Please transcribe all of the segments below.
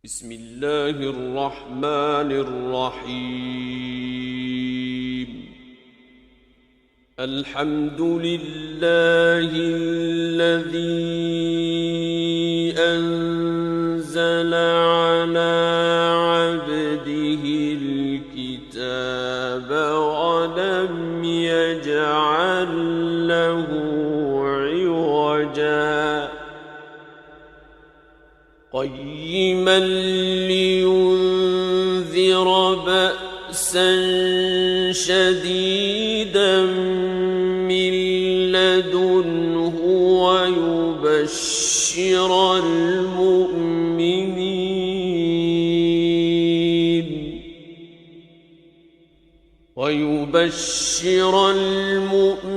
بسم الله الرحمن الرحيم. الحمد لله الذي أنزل على عبده الكتاب ولم يجعل له عوجا قيما لينذر بأسا شديدا من لدنه ويبشر المؤمنين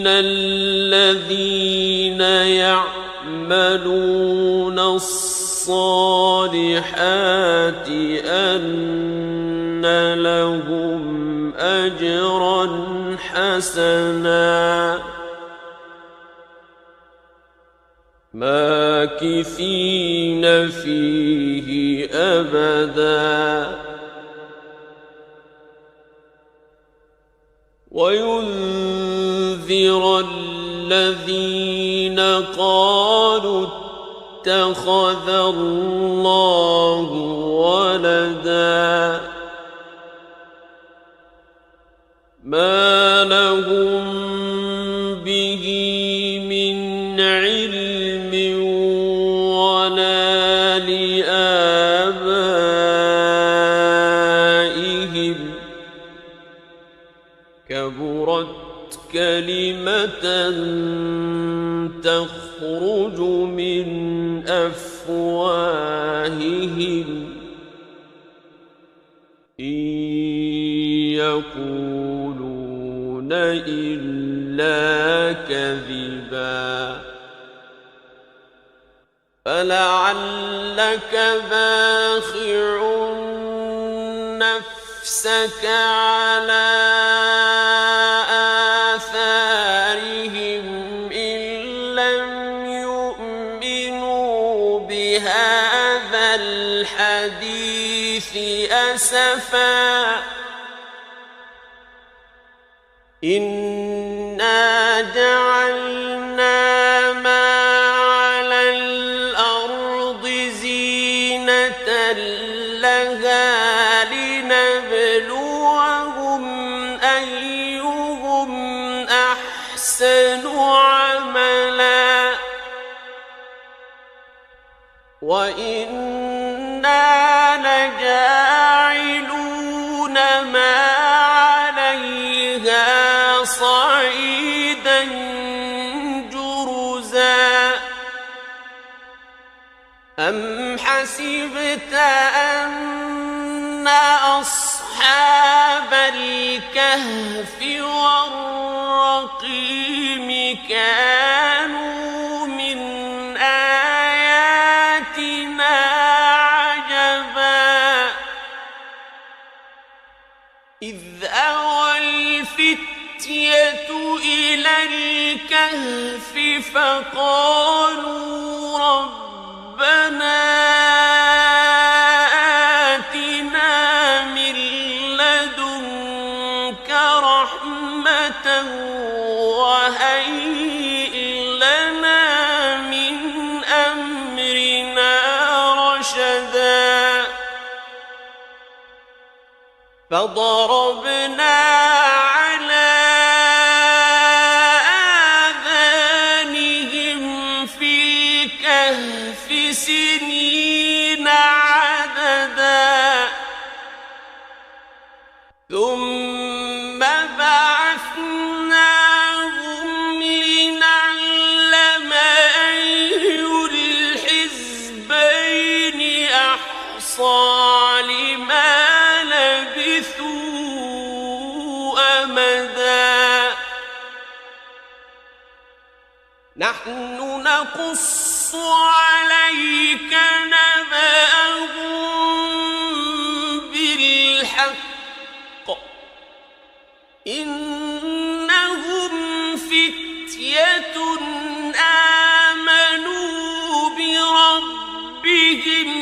الذين يعملون الصالحات أن لهم أجرا حسنا ماكثين فيه أبدا وينذر الذين قالوا اتخذ الله ولدا ما لهم به من علم ولا لآبائهم كبرت كلمة تخرج من أفواههم إن يقولون إلا كذبا فلعلك باخع نفسك على آثارهم إن لم يؤمنوا بهذا الحديث أسفا إنا جعلنا ما على الأرض زينة لها لنبلوهم أيهم أحسن عملا وإنا لجاعلون ما عليها صعيدا جرزا أم حسبت أن أصحاب الكهف والرقيم كانوا من آياتنا عجبا إذ أوى الفتية إلى الكهف فقالوا ربنا آتنا من لدنك رحمة وهيئ لنا من أمرنا رشدا فضربنا على آذانهم في الكهف سنين عددا ثم بعثناهم لنعلم أي الحزبين أحصى لما لبثوا أمدا نحن نقص عليك نبأهم بالحق إنهم فتية آمنوا بربهم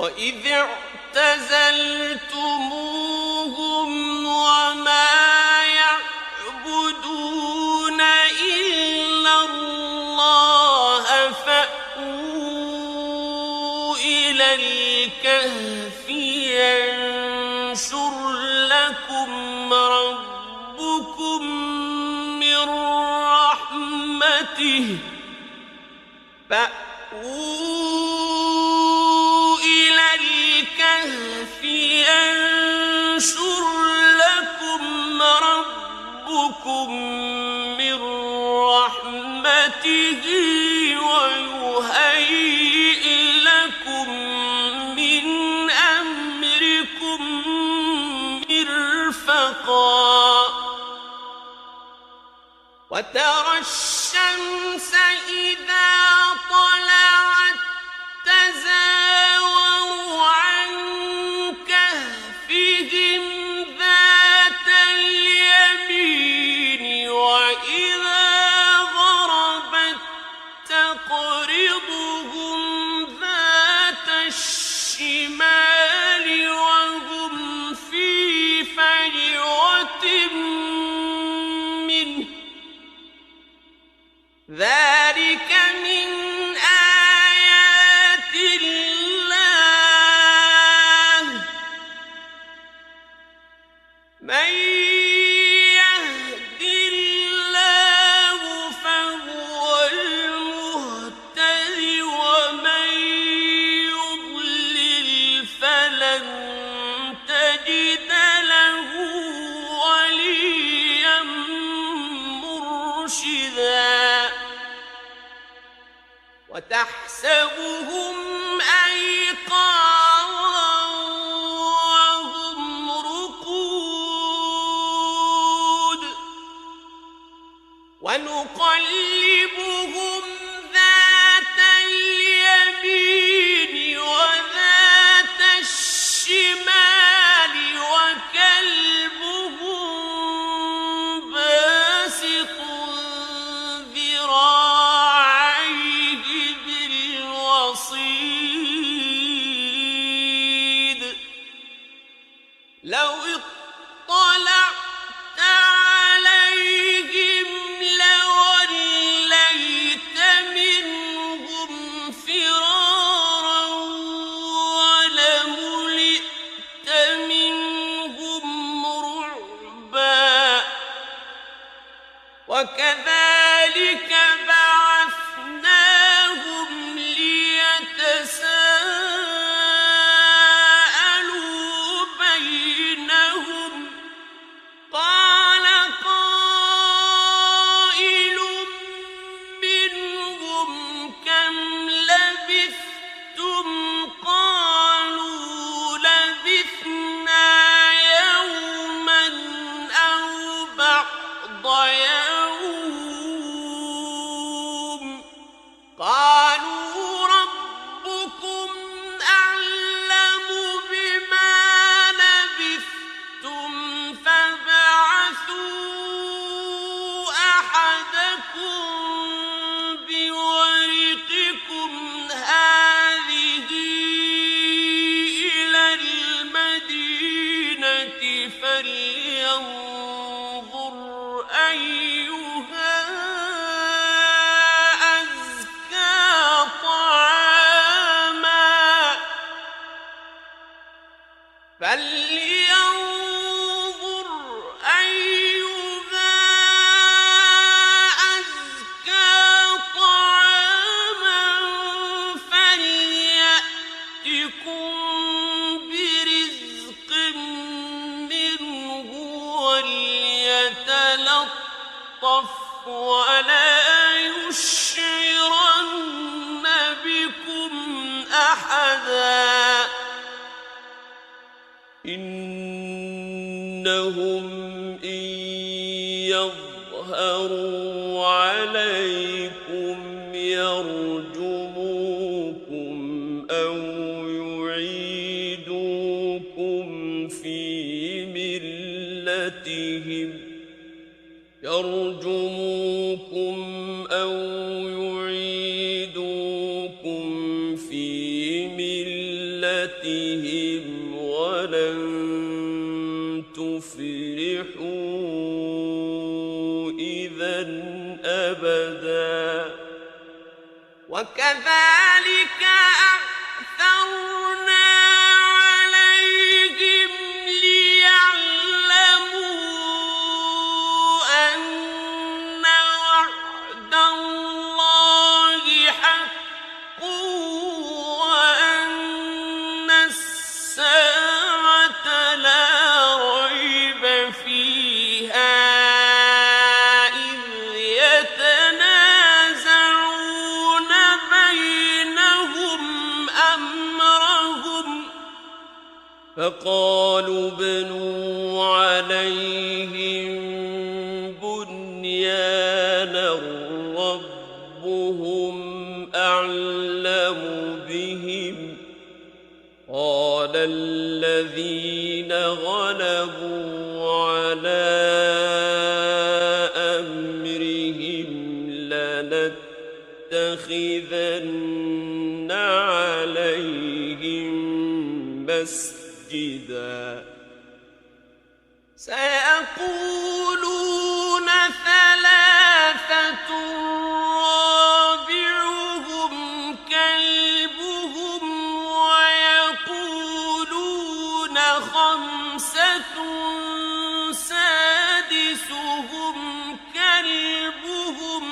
وإذ اعتزلتموهم وما يعبدون إلا الله فأووا إلى الكهف ينشر لكم ربكم من رحمته ينشر لكم ربكم من رحمته ويهيئ لكم من أمركم مرفقا وترى الشمس إذا طلعت تزاور عن كهفهم ذات اليمين وإذا غربت تقرضهم ذات الشمال وهم في فجوة منه ذلك من آيات الله من يهد الله فهو المهتد ومن يضلل فلن تجد له وليا مرشدا وتحسبهم أيقاظا وهم رقود ونقلبهم ذات اليمين وذات الشمال وكلبهم باسط ذراعيه بالوصيد لو اطلعت عليهم لوليت منهم فرارا ولملئت منهم رعبا وكذلك بعثناهم ليتساءلوا بينهم قال قائل منهم كم لبثتم قالوا لبثنا يوما أو بعض يوم قالوا ربكم أعلم بما لبثتم فابعثوا أحدكم بورقكم هذه إلى المدينة فلينظر أيها أزكى طعاما فلينظر أيها أزكى طعاما فليأتكم برزق منه وليتلطف ولا يشعرن بكم أحدا إنهم إن يظهروا عليكم يرجموكم أو يعيدوكم في ملتهم وكذلك أعثرنا عليهم ليعلموا أن وعد الله حق وأن الساعة لا ريب فيها إذ يتنازعون بينهم أمرهم فقالوا ابنوا عليهم بنيانا ربهم أعلم بهم قال الذين غلبوا على أمرهم لنتخذن عليهم مسجدا سيقولون ثلاثة رابعهم كلبهم ويقولون خمسة سادسهم كلبهم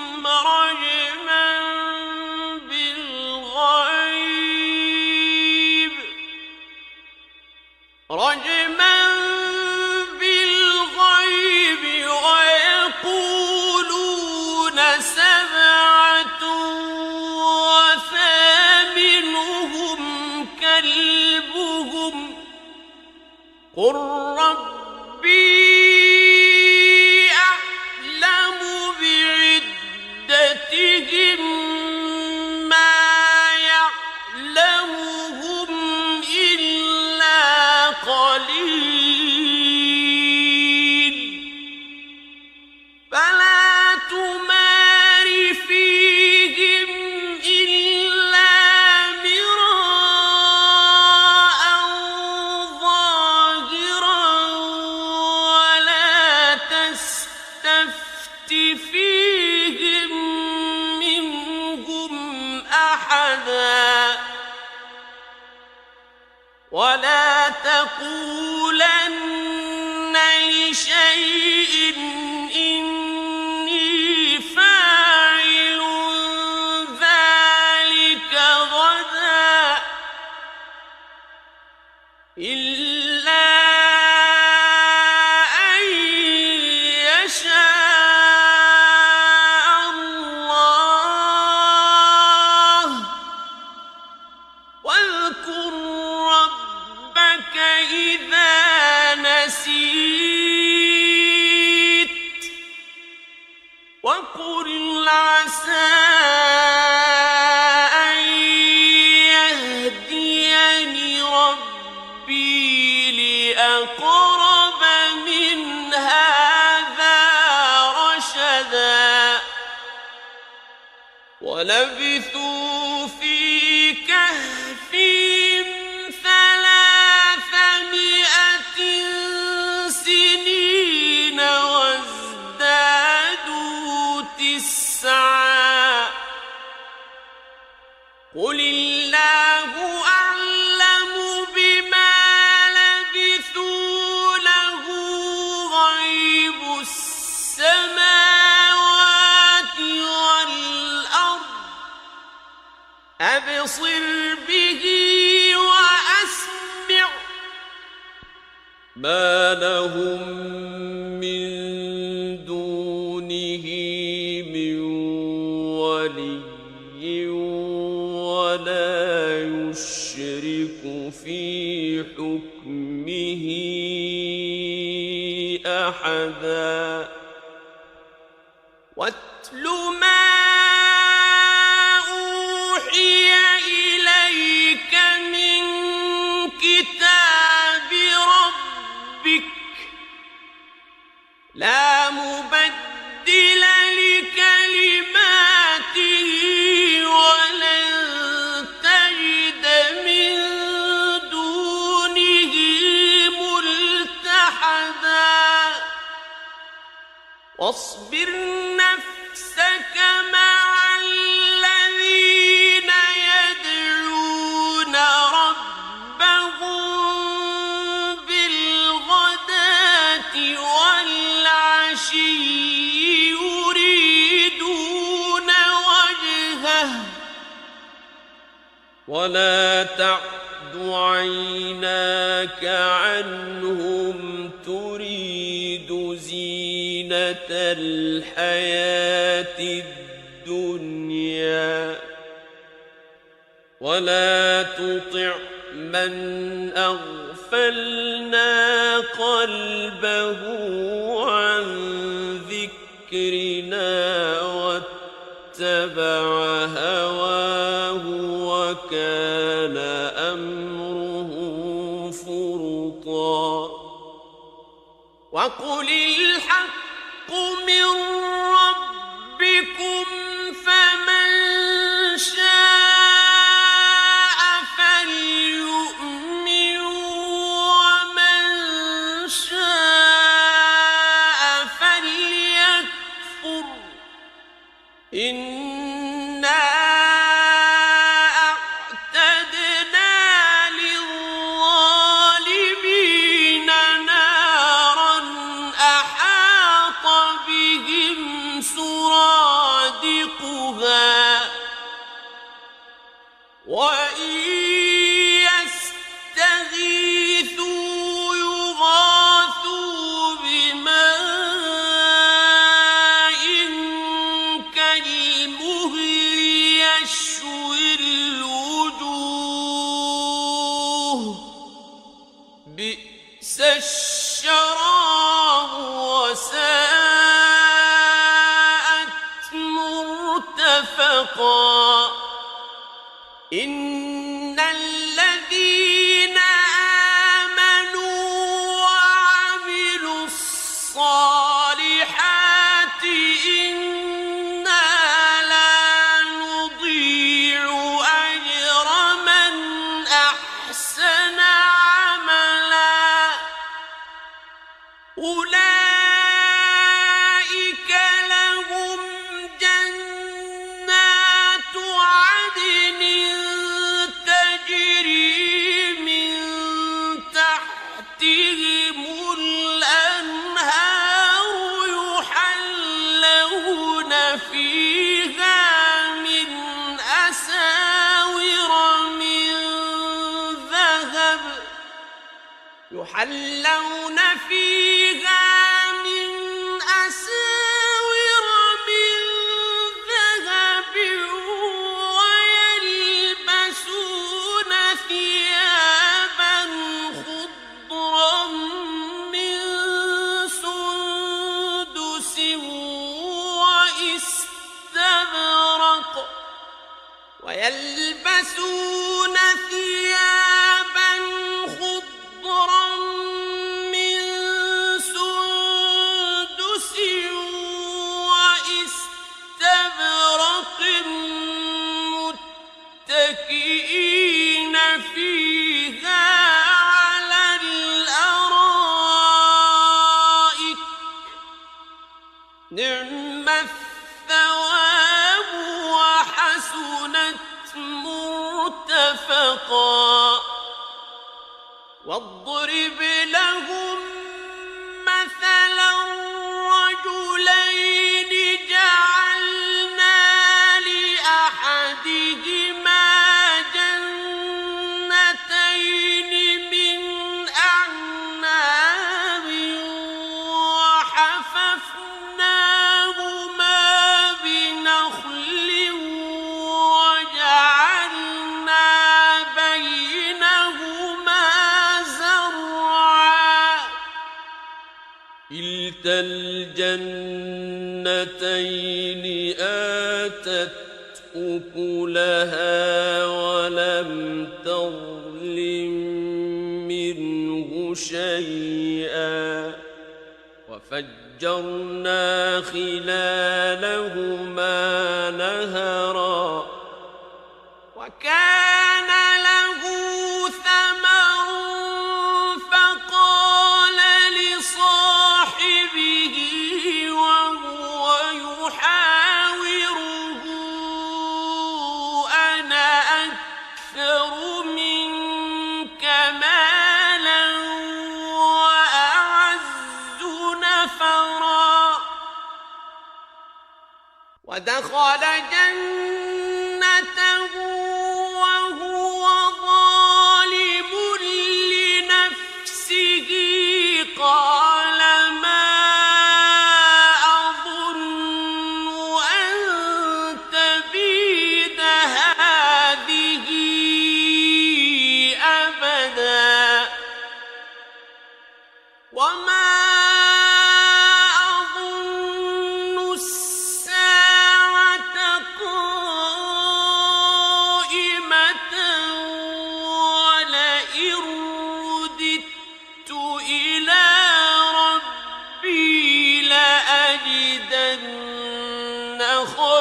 رجما بالغيب ويقولون سبعة وثامنهم كلبهم قل ربي أعلم بعدتهم ما يعلمهم إلا قليل فلا تمار فيهم إلا مراء ظاهرا ولا تستفت فيهم منهم أحدا ولا تقولن لشيء إني فاعل ذلك غدا إلا أن يشاء الله واذكر ربك إذا نسيت وقل عسى أن يهديني ربي لأقرب من هذا رشدا ولبثوا في كهفهم 300 سنين وازدادوا 9 قل الله أعلم بما لبثوا له غيب السماوات والأرض أبصر به وأسمع ما لهم من دونه من ولي ولا يشرك في حكمه أحدا واتل ما أوحي إليك من كتاب ربك لا مبدل لكلماته ولن تجد من دونه ملتحدا واصبر نفسك مع الذين ولا تعد عيناك عنهم تريد زينة الحياة الدنيا ولا تطع من أغفلنا قلبه عن ذكرنا واتبع هواه وكان أمره فرطا وقل الحق من ربكم فمن شاء فليؤمن ومن شاء فليكفر إنا أعتدنا للظالمين نارا أحاط بهم سرادقها وإن يستغيثوا يغاثوا بماء كالمهل يشوي الوجوه بئس الشراب وساءت مرتفقا إن الذين آمنوا وعملوا الصالحات إنا لا نضيع أجر من أحسن عملا أولئك لهم جنات عدن تجري من تحتهم الأنهار يحلون فيها من أساور من ذهب ويلبسون ثيابا خضرا من سندس واستبرق ويلبسون ثيابا خضرا من سندس واستبرق متكئين فيها على الأرائك نعم الثواب وحسنت مرتفقا واضرب لهم مثلا رجلين جعلنا لأحدهما جنتين من أعناب وحففناهما بنخل وجعلنا بينهما زرعا كلتا الجنتين آتت أكلها ولم تظلم منه شيئا وفجرنا خلالهما نهرا وكان له ثمر فقال لصاحبه وهو يحاوره أنا أكثر منك مالا وأعز نفرا ودخل جنته وهو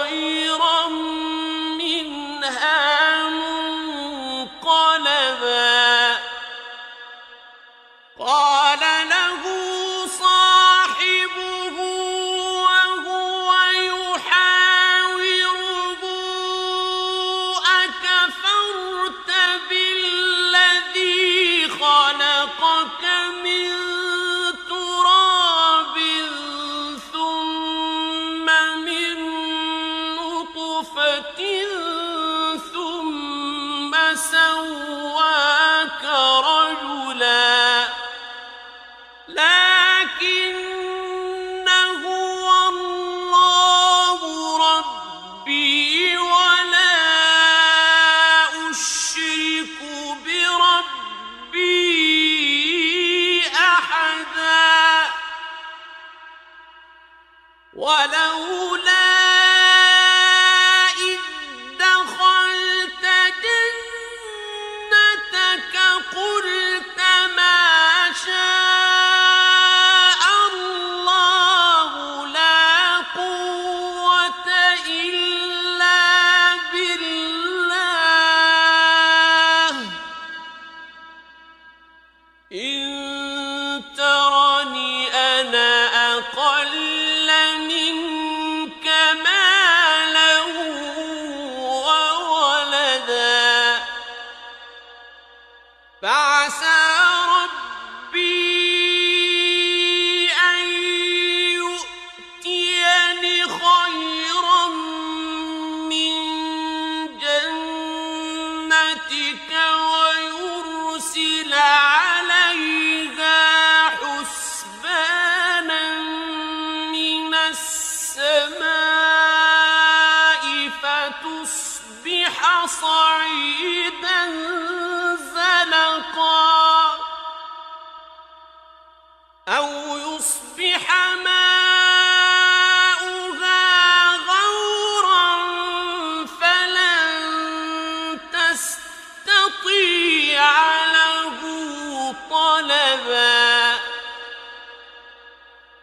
خيرا منها منقلبا قال له صاحبه وهو يحاوره أكفرت بالذي خلقك من تراب ثم من نطفة ثم سواك رجلا لكن هو الله ربي ولا أشرك بربي أحدا ولولا إذ دخلت جنتك قلت ما شاء الله لا قوة إلا بالله إن ترني أنا أقل منك مالا وولدا فعسى ربي أن يؤتيني خيرا من جنتك ويرسل عليها حسبانا من السماء فتصبح صعيدا زلقا أو يصبح ماؤها غورا فلن تستطيع له طلبا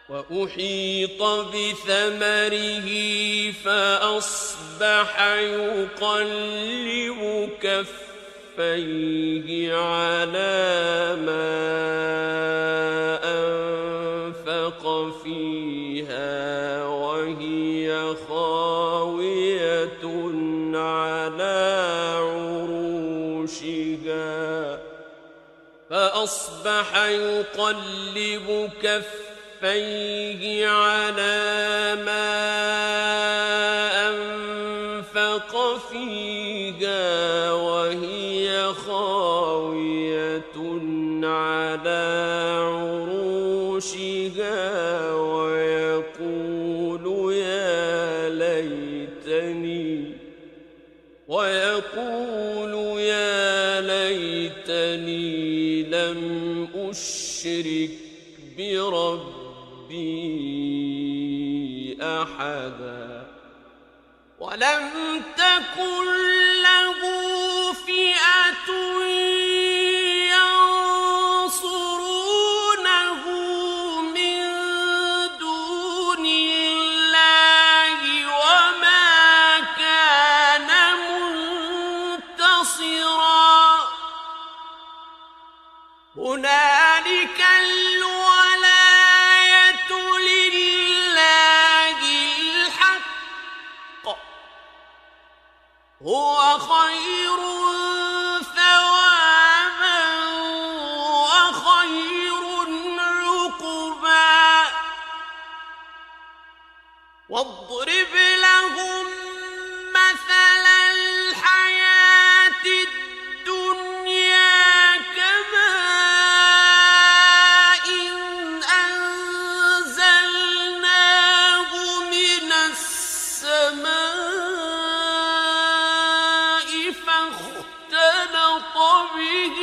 وأحيط بثمره فأصبح يقلب كفيه على ما أنفق فيها وهي خاوية على عروشها فأصبح يقلب كفيه على ما أنفق فيها وهي خاوية على عروشها ويقول يا ليتني لم أشرك بربي أحدا ولم تكن له فئة ينصرونه من دون الله وما كان منتصرا هنالك الولاية لله الحق هو خير ثوابا وخير عقبا واضرب لهم مثل الحياة الدنيا كماء أنزلناه من السماء فاختلط به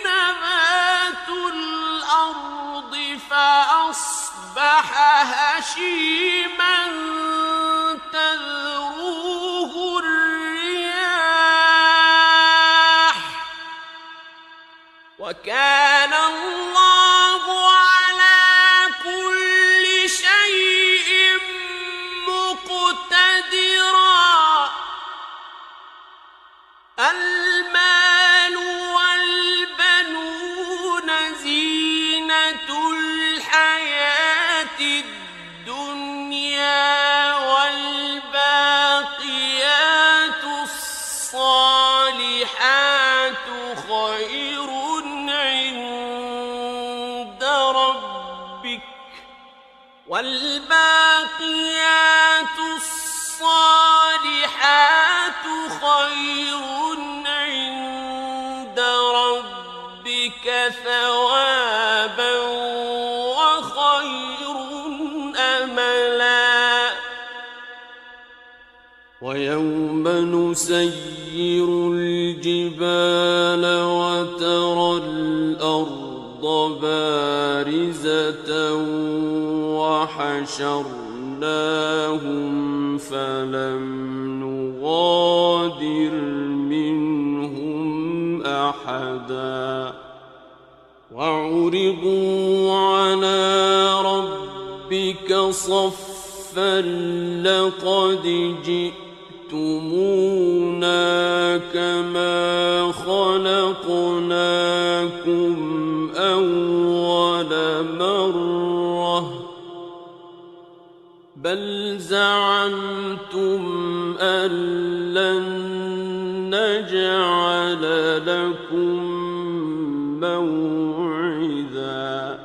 نبات الأرض فأصبح هشيما تذروه الرياح وكان الله على كل شيء مقتدرا والباقيات الصالحات خير عند ربك ثوابا وخير أملا ويوم نسير الجبال وترى الأرض بارزة وحشرناهم فلم نغادر منهم أحدا وعرضوا على ربك صفا لقد جئتمونا كما خلقناكم أول مرة بل زعمتم أن لن نجعل لكم موعدا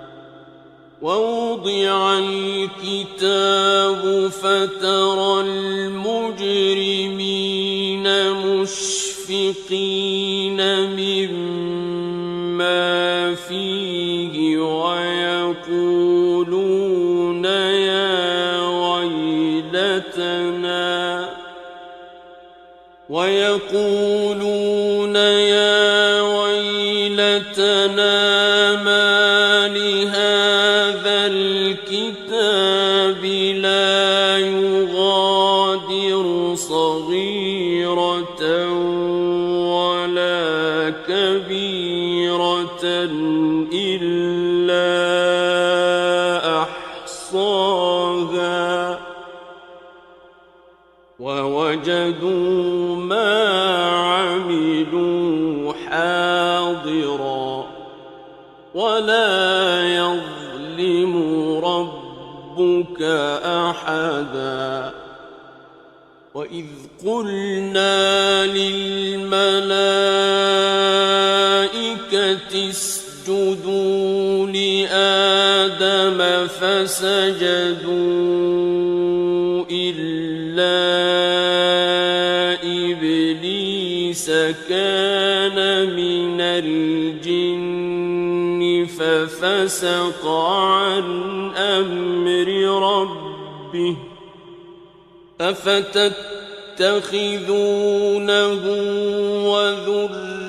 ووضع الكتاب فترى المجرمين مشفقين مما فيه ويقولون يا ويلتنا ما لهذا الكتاب لا يغادر صغيرة ولا كبيرة إلا أحصاها ووجدوا ما عملوا حاضرا ولا يظلم ربك أحدا وإذ قلنا للملائكة اسجدوا لآدم فسجدوا إلا إبليس كان من الجن ففسق عن أمر ربه أفتتخذونه وذريته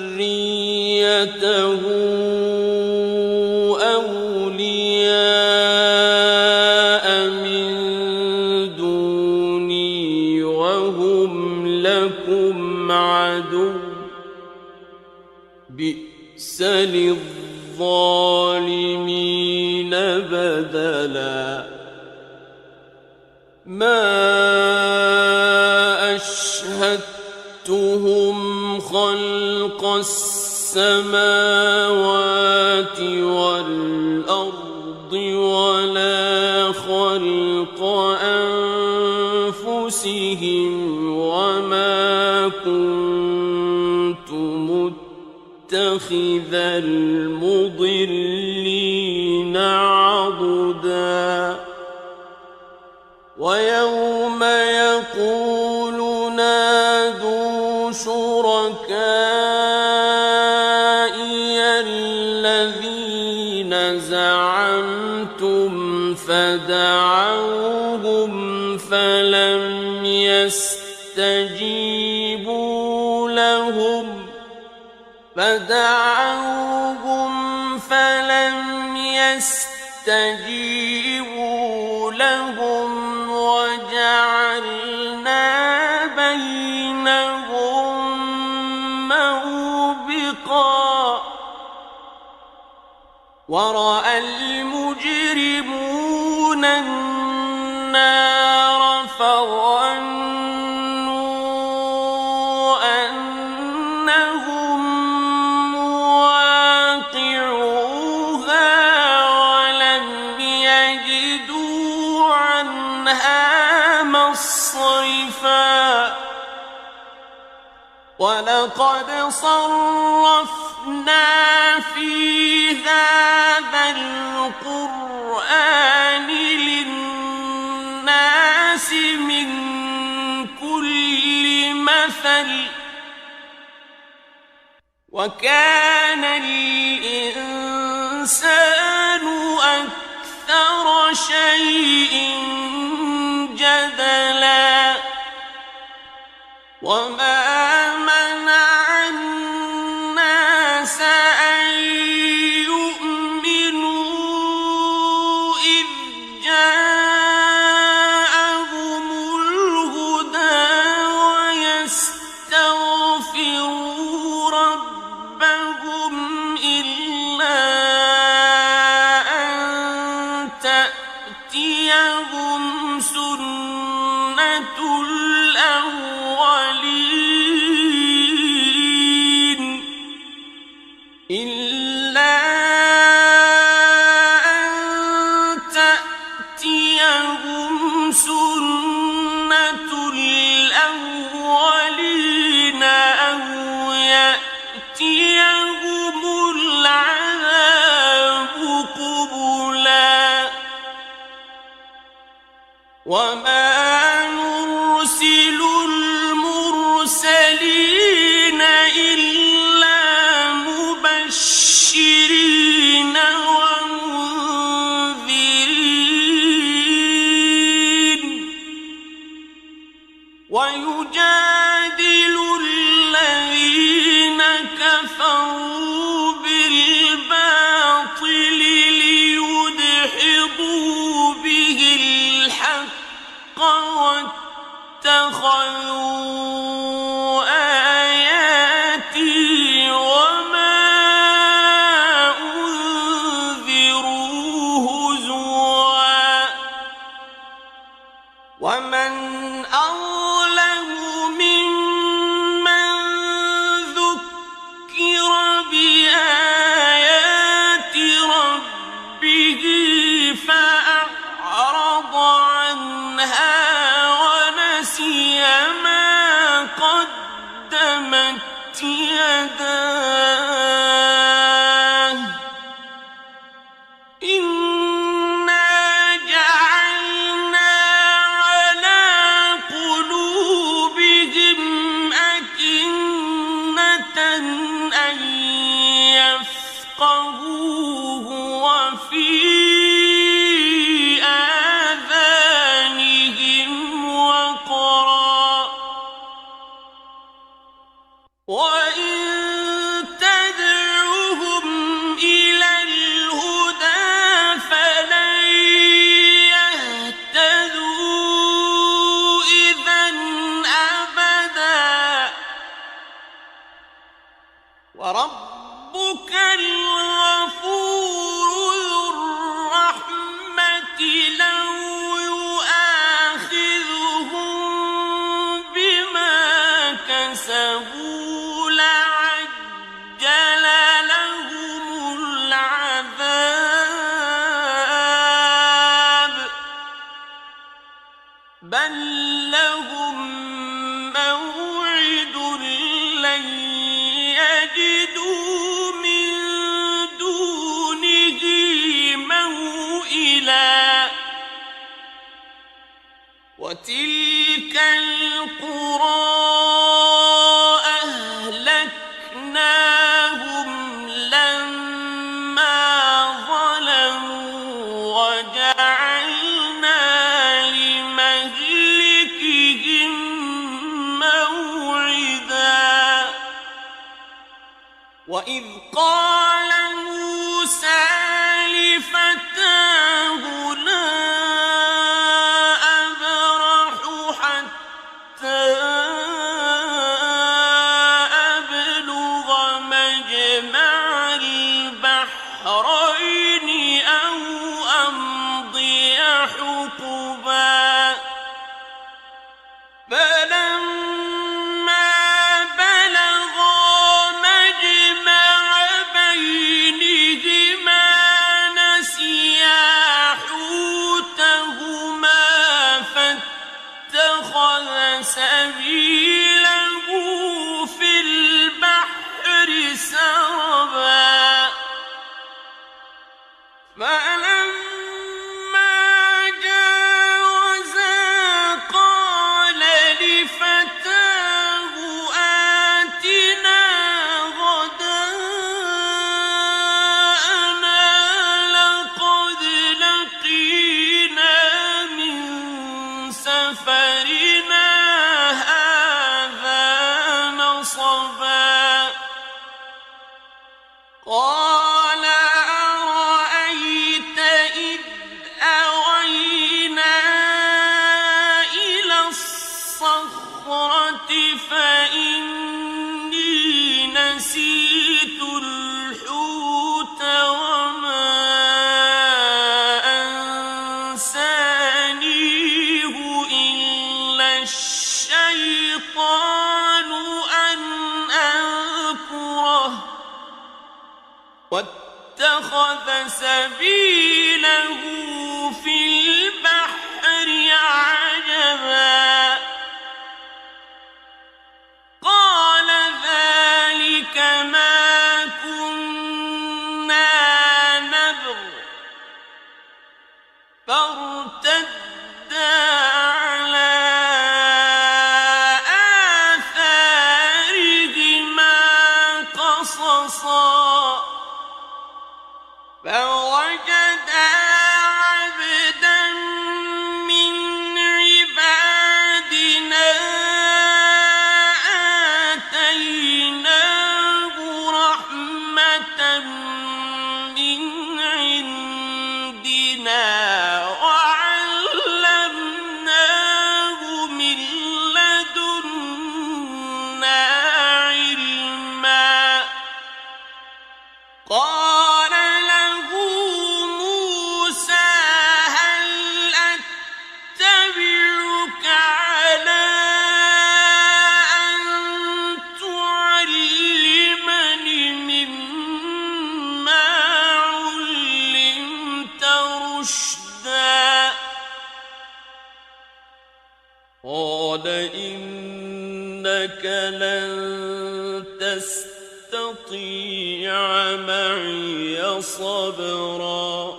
أولياء من دوني وهم لكم عدو بئس للظالمين بدلا ما أشهدتهم خلق السماوات والأرض ولا خلق أنفسهم وما كنت متخذ المضلين عضدا ويوم يقول نادوا شركائي الذين زعمتم فدعوهم فلم يستجيبوا لهم وجعلنا بينهم موبقا ورأى المجرمون النار فظنوا أنهم مواقعوها ولم يجدوا عنها مصرفا ولقد صرفنا في هذا القرآن للناس الناس من كل مثل وكان الإنسان أكثر شيء جدلا وما منع الناس أن يؤمنوا إذ جاءهم الهدى ويستغفروا ربهم إلا أن تأتيهم سنة الأولين إلا أن تأتيهم سنة الأولين أو يأتيهم العذاب قبلا وما نرسل المرسلين إلا مبشرين ومنذرين ويجادل الذين كفروا بالباطل ليدحضوا به الحق واتخذوا آياتي وما أنذروا هزوا ومن أظلم ممن ذكر بآيات ربه فأعرض عنها ونسي ما قدمت يداه إنا جعلنا على قلوبهم أكنة أن يفقهوه وفي آذانهم وقرا وإن تدعوهم إلى الهدى فلن يهتدوا إذًا أبداً وربك الغفور ذو الرحمة لو يؤاخذهم بما كسبوا لعجل لهم العذاب بل لهم موعد لن يجدوا من دونه موئلا وتلك القرى أهلكناهم لما ظلموا وجعلنا لمهلكهم موعدا وإذ قال موسى لفتاه لا أبرح حتى أبلغ مجمع البحرين أو أمضي حقبا فلما بلغا مجمع بينهما نسيا حوتهما فاتخذ سبيله في البحر سربا فلما جاوزا فإني نسيت الحوت وما أنسانيه إلا الشيطان أن أذكره واتخذ سبيله في البحر عجبا قال ذلك ما كنا نبغ فارتدا على آثارهما قصصا فوجدا عبدا من عبادنا آتيناه رحمة من عندنا وعلمناه من لدنا علما قال له موسى هل أتبعك على أن تعلمني مما علمت رشدا قال إنك لن تستطيع معي صبرا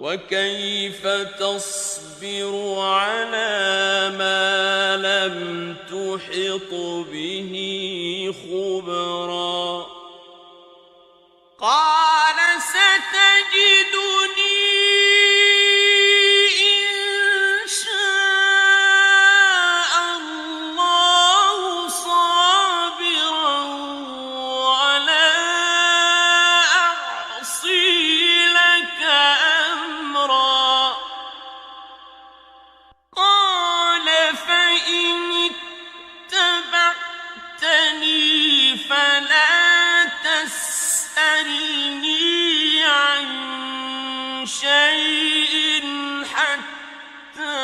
وكيف تصبر على ما لم تحط به خبرا قال ستجدني إن شاء الله صابرا ولا أعصي لك أمرا قال فإن اتبعتني فلا تسألني عن شيء حتى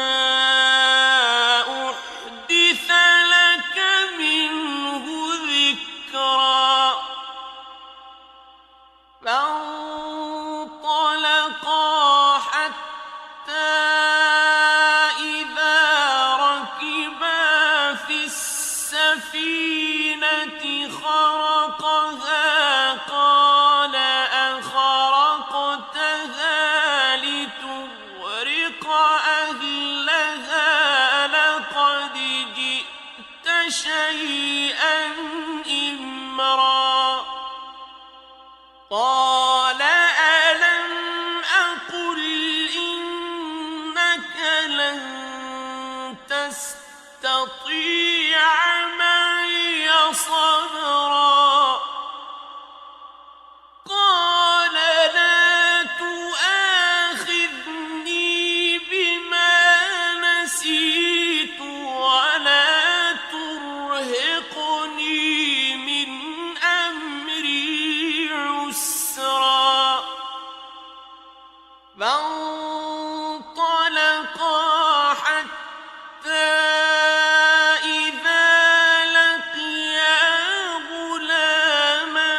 أحدث لك منه ذكرا فانطلقا حتى إذا ركبا في السفينة خرقها قال أخرقتها لتغرق أهلها لقد جئت شيئا إمرا قال ألم أقل إنك لن تستطيع معي صبرا قال لا تؤاخذني بما نسيت ولا ترهقني من أمري عسرا فانطلقا حتى إذا لقيا غلاما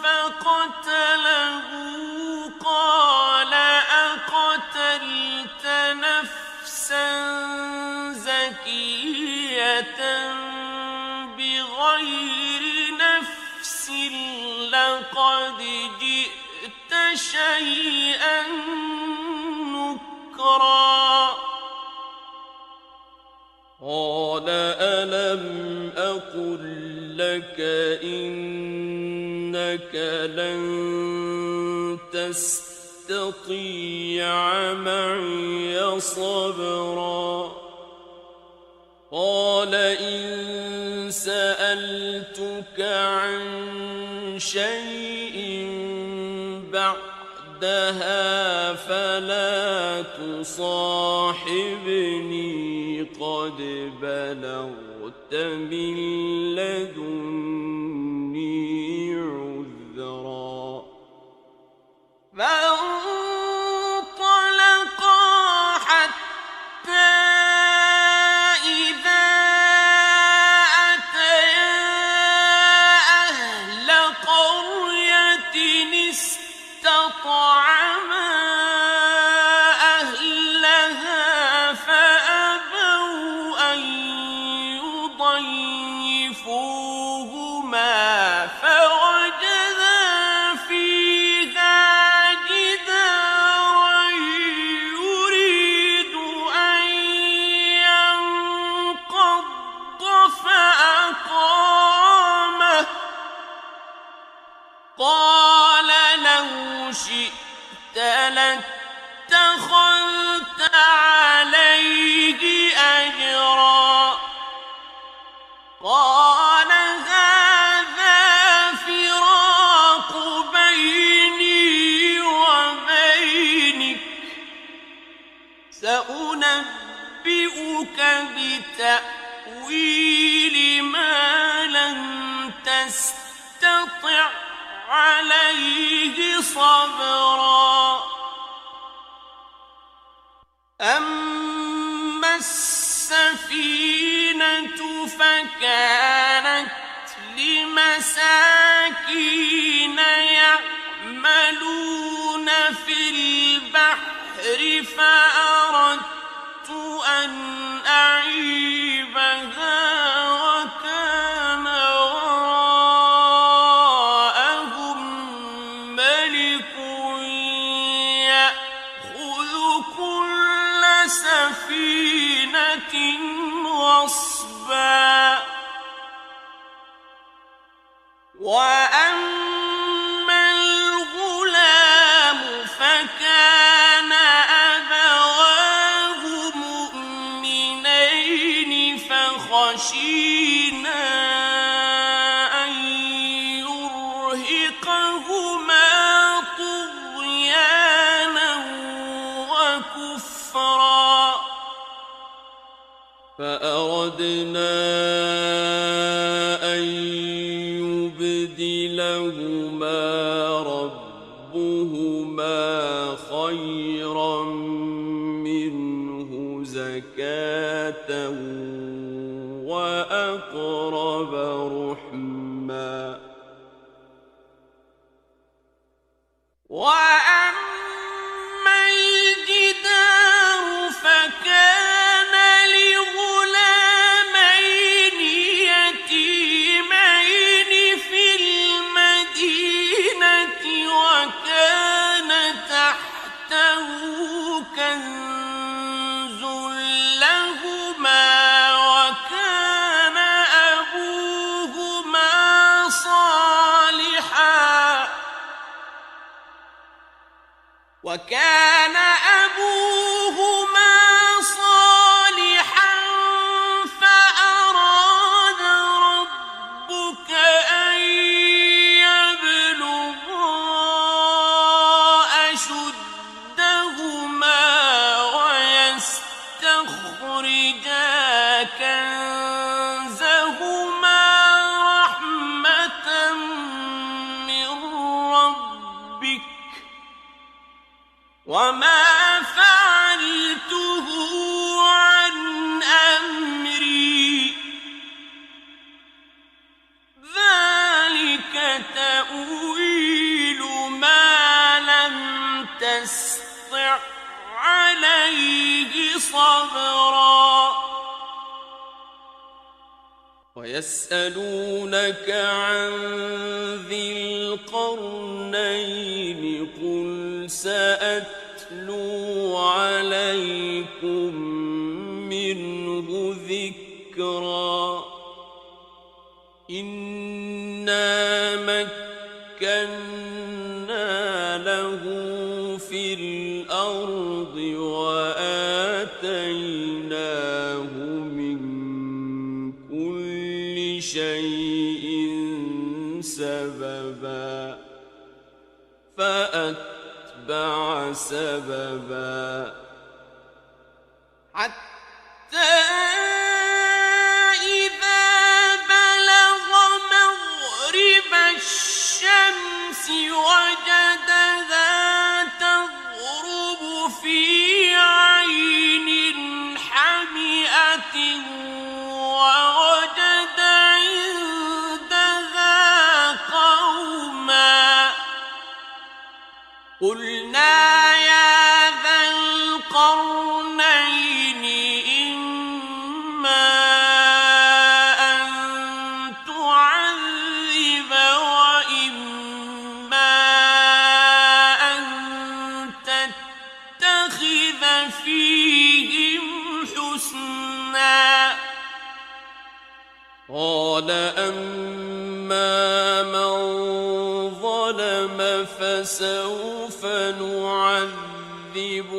فقتله قال أقتلت نفسا زكية بغير نفس لقد جئت شيئا نكرا قال ألم أقل لك إنك لن تستطيع معي صبرا قال إن سألتك عن شيء بعدها فلا تصاحبني قد بلغت من لدني عذرا فانطلقا حتى إذا أتيا أهل قرية استطعما أهلها فأبوا أن يضيفوهما فوجدا فيها جدارا يريد أن ينقض فأقامه قال لو شئت لاتخذت عليه أجرا قال هذا فراق بيني وبينك سأنبئك بتأويل ما لم تستطع عليه صبرا أما السفينة فكانت لمساكين يعملون في البحر فأردت أن أعيبها وكان وراءهم ملك يأخذ كل سفينة غصبا وأما الغلام فكان أبواه مؤمنين فخشينا أن يرهقهما طغيانا وكفرا فأردنا أن يبدلهما ربهما خيرا منه زكاة وأقرب رحما وأما الجدار فكان لغلامين يتيمين في المدينة وكان تحته كنز لهما وكان أبوهما صالحا فأراد ربك أن يبلغا أشدهما ويستخرجا كنزهما رحمة من ربك وما فعلته عن أمري ذلك تأويل ما لم تسطع عليه صبرا ويسألونك عن ذي القرنين قل سأتلو عليكم منه ذكرا إنا مكنا له في الأرض وآتيناه من كل شيء سببا فأتبع سببا حتى إذا ووجد عندها قوما قلنا يا ذا القرنين إما أن تعذب وإما أن تتخذ فيهم حسنا قال أما من ظلم فسوف نعذبه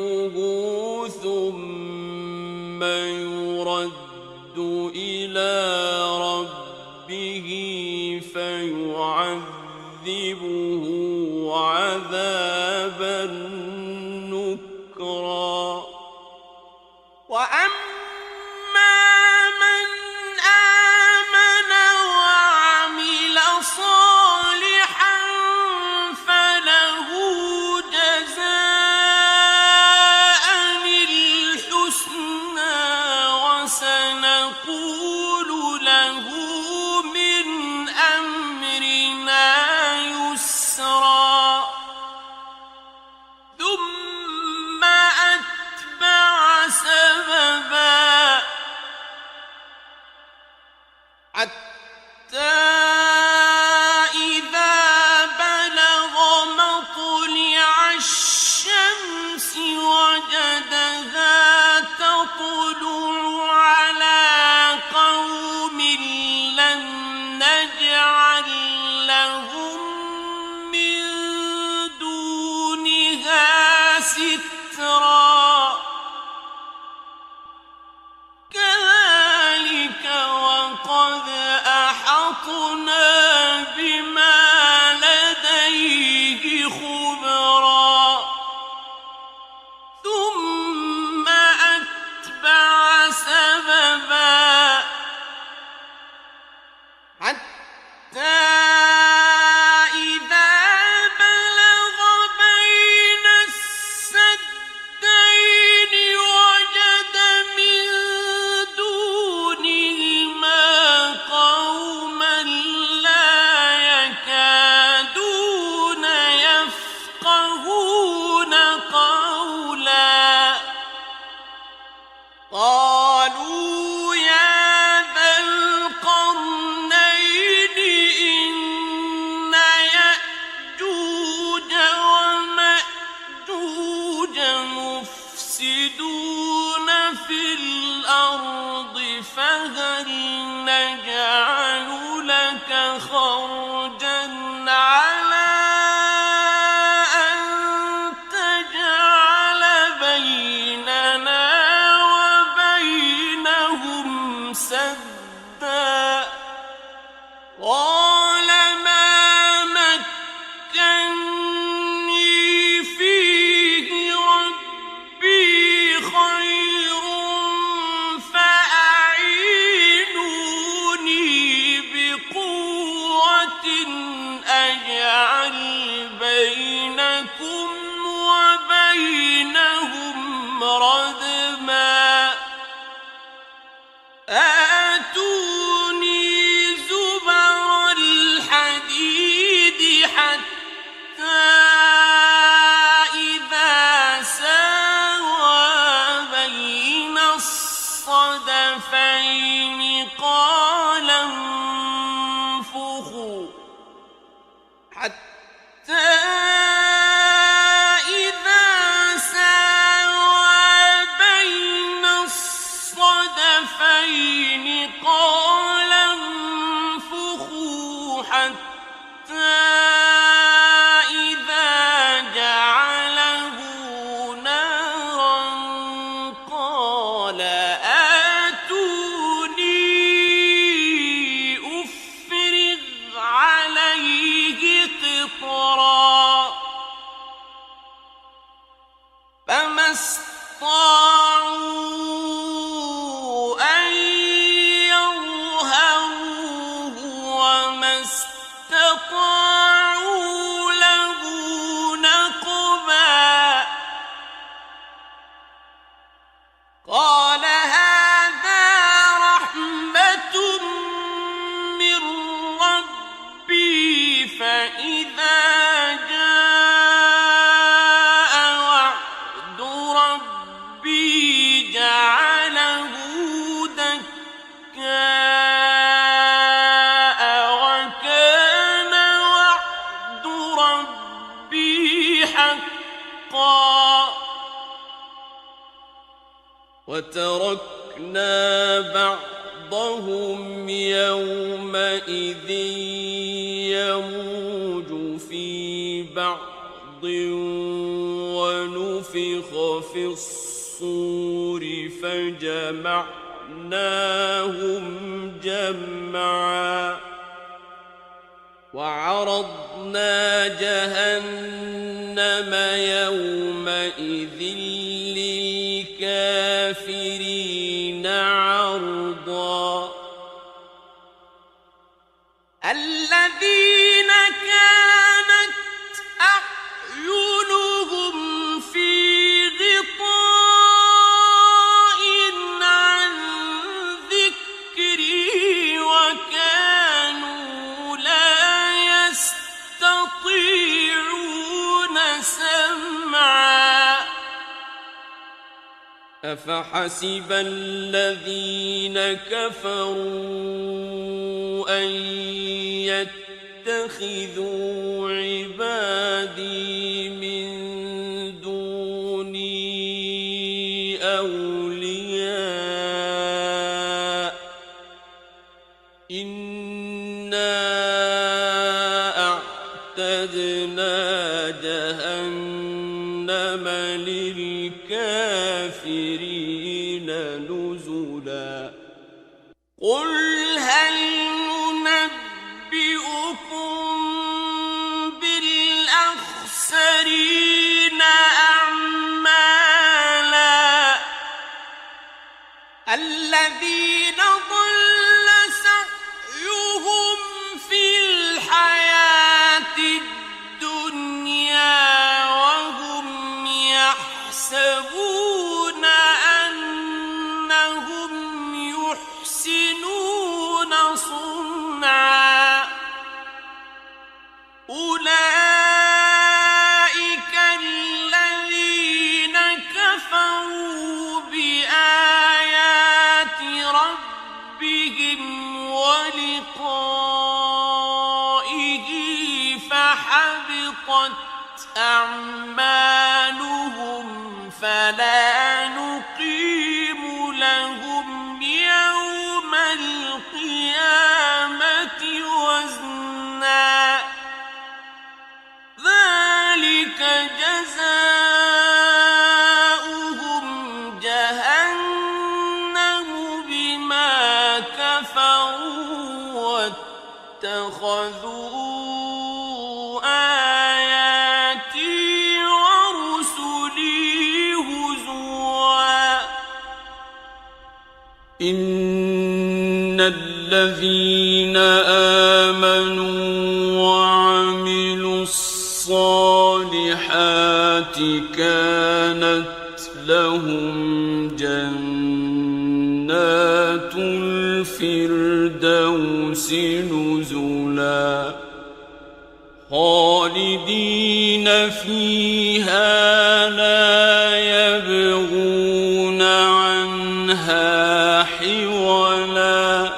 ثم يرد إلى ربه فيعذبه عذابا نكرا وأما من آمن وعمل صالحا فله جزاء الحسنى وسنقول له من أمرنا يسرا ثم أتبع سببا حتى إذا بلغ مطلع الشمس وجدها تطلع على قوم لم نجعل لهم من دونها سترا كذلك وقد أحطنا بما لديه خبرا ثم أتبع سببا حتى إذا بلغ بين السدين وجد من دونهما قوما لا يكادون يفقهون قولا قالوا يا ذا القرنين إن يأجوج ومأجوج مفسدون في الأرض فهل نجعل لك خرجا على أن تجعل بيننا وبينهم سدا قال ما مكني فيه ربي خير فأعينوني بقوة أجعل بينكم وبينهم ردما آتوني زبر الحديد حتى إذا ساوى بين الصدفين قال انفخوا حتى إذا ساوى بين الصدفين قال انفخوا حتى إذا جعله نارا قال آتوني أفرغ عليه قطرا فما استطاعوا أن يظهروه تركنا بعضهم يومئذ يموج في بعض ونفخ في الصور فجمعناهم جمعا وعرضنا جهنم يومئذ للكافرين عرضا الذين كانت أعينهم في غطاء عن ذكري وكانوا لا يستطيعون سمعا أفحسب الذين كفروا أن يتخذوا عبادي من دوني أولياء إنا أعتدنا جهنم للكافرين نزلا قل هل ننبئكم بالأخسرين أعمالا الذين ضل سعيهم في الحياة الدنيا وهم يحسبون أنهم يحسنون صنعا أولئك الذين كفروا بآيات ربهم ولقائه فحبطت أعمالهم فلا نقيم لهم يوم القيامة وزنا ذلك جزاؤهم جهنم بما كفروا واتخذوا آياتي ورسلي هزوا إن الذين آمنوا وعملوا الصالحات كانت لهم جنات الفردوس نزلا خالدين فيها لا يبغون عنها حولا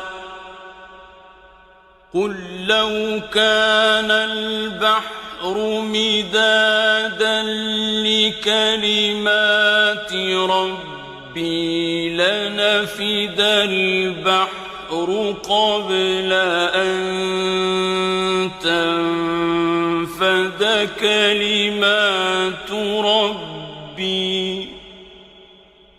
قل لو كان البحر مدادا لكلمات ربي لنفد البحر قبل أن تنفد كلمات ربي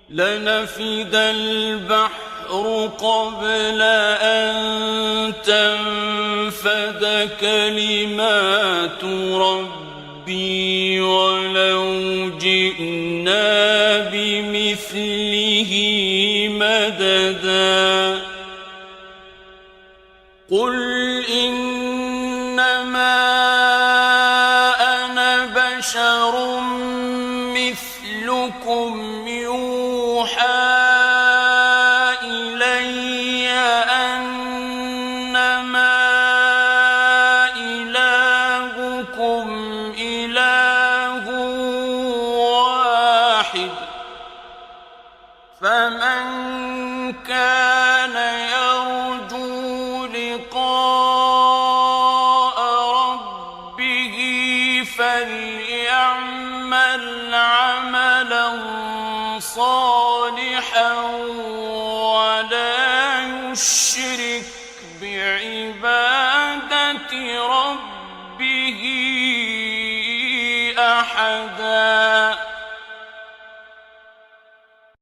لنفد البحر قبل أن تنفد كلمات ربي ولو جئنا بمثله مددا قل إنما أنا بشر مثلكم يوحى إلي أنما إلهكم إله واحد فمن كان يرجو لقاء ربه فليعمل عملا صالحا يشرك بعبادة ربه أحدا